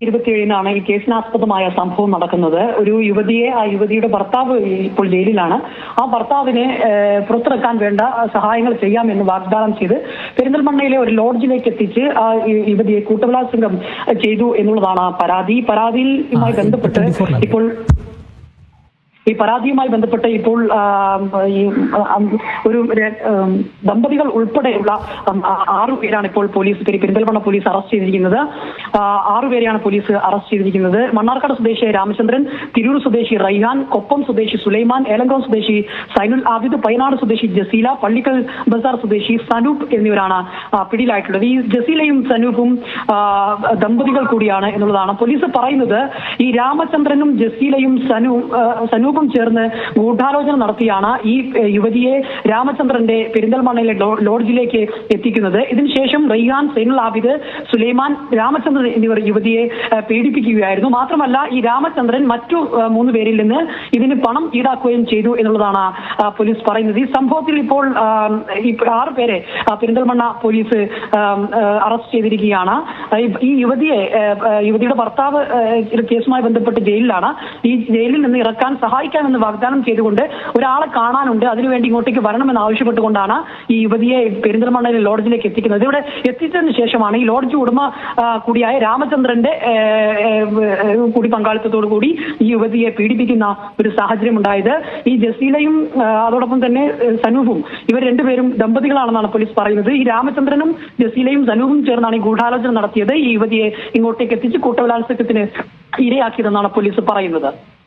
27-നാണ് ഈ കേസിനാസ്പദമായ സംഭവം നടക്കുന്നത്. ഒരു യുവതിയെ, ആ യുവതിയുടെ ഭർത്താവ് ഇപ്പോൾ ജയിലിലാണ്. ആ ഭർത്താവിനെ പുറത്തിറക്കാൻ വേണ്ട സഹായങ്ങൾ ചെയ്യാമെന്ന് വാഗ്ദാനം ചെയ്ത് പെരിന്തൽമണ്ണയിലെ ഒരു ലോഡ്ജിലേക്ക് എത്തിച്ച് ആ യുവതിയെ കൂട്ടബലാത്സംഗം ചെയ്തു എന്നുള്ളതാണ് പരാതി. പരാതിയുമായി ബന്ധപ്പെട്ട് ഇപ്പോൾ ഇപ്പോൾ ഒരു ദമ്പതികൾ ഉൾപ്പെടെയുള്ള 6 പേരാണ് ഇപ്പോൾ പെരിന്തൽമണ്ണ പോലീസ് അറസ്റ്റ് ചെയ്തിരിക്കുന്നത്. 6 പേരെയാണ് പോലീസ് അറസ്റ്റ് ചെയ്തിരിക്കുന്നത്. മണ്ണാർക്കാട് സ്വദേശി രാമചന്ദ്രൻ, തിരൂർ സ്വദേശി റൈഹാൻ, കൊപ്പം സ്വദേശി സുലൈമാൻ, ഏലംകുളം സ്വദേശി സൈനുൽ ആബിദ്, പയ്യനാട് സ്വദേശി ജസീല, പള്ളിക്കൽ ബസാർ സ്വദേശി സനൂപ് എന്നിവരാണ് പിടിയിലായിട്ടുള്ളത്. ഈ ജസീലയും സനൂപും ദമ്പതികൾ കൂടിയാണ് എന്നുള്ളതാണ് പോലീസ് പറയുന്നത്. ഈ രാമചന്ദ്രനും ജസീലയും സനൂപും ചേർന്ന് ഗൂഢാലോചന നടത്തിയാണ് ഈ യുവതിയെ രാമചന്ദ്രന്റെ പെരിന്തൽമണ്ണയിലെ ലോഡ്ജിലേക്ക് എത്തിക്കുന്നത്. ഇതിനുശേഷം റൈഹാൻ, സൈനുൽ ആബിദ്, സുലൈമാൻ, രാമചന്ദ്രൻ എന്നിവർ യുവതിയെ പീഡിപ്പിക്കുകയായിരുന്നു. മാത്രമല്ല, ഈ രാമചന്ദ്രൻ മറ്റു 3 പേരിൽ നിന്ന് ഇതിന് പണം ഈടാക്കുകയും ചെയ്തു എന്നുള്ളതാണ് പോലീസ് പറയുന്നത്. ഈ സംഭവത്തിൽ ഇപ്പോൾ 6 പേരെ പെരിന്തൽമണ്ണ പോലീസ് അറസ്റ്റ് ചെയ്തിരിക്കുകയാണ്. ഈ യുവതിയുടെ ഭർത്താവ് കേസുമായി ബന്ധപ്പെട്ട് ജയിലിലാണ്. ഈ ജയിലിൽ നിന്ന് ഇറക്കാൻ സഹായിക്കാമെന്ന് വാഗ്ദാനം ചെയ്തുകൊണ്ട് ഒരാളെ കാണാനുണ്ട്, അതിനുവേണ്ടി ഇങ്ങോട്ടേക്ക് വരണമെന്ന് ആവശ്യപ്പെട്ടുകൊണ്ടാണ് ഈ യുവതിയെ പെരിന്തൽമണ്ണയിലെ ലോഡ്ജിലേക്ക് എത്തിക്കുന്നത്. ഇവിടെ എത്തിച്ചതിന് ശേഷമാണ് ഈ ലോഡ്ജ് ഉടമ കൂടിയായ രാമചന്ദ്രന്റെ കൂടി പങ്കാളിത്തത്തോടു കൂടി ഈ യുവതിയെ പീഡിപ്പിക്കുന്ന ഒരു സാഹചര്യം ഉണ്ടായത്. ഈ ജസീലയും അതോടൊപ്പം തന്നെ സനൂപും ഇവർ 2 പേരും ദമ്പതികളാണെന്നാണ് പോലീസ് പറയുന്നത്. ഈ രാമചന്ദ്രനും ജസീലയും സനൂപും ചേർന്നാണ് ഈ ഗൂഢാലോചന നടത്തിയത്. ഈ യുവതിയെ ഇങ്ങോട്ടേക്ക് എത്തിച്ച് കൂട്ടബലാത്സംഗത്തിന് ഇരയാക്കിയതെന്നാണ് പോലീസ് പറയുന്നത്.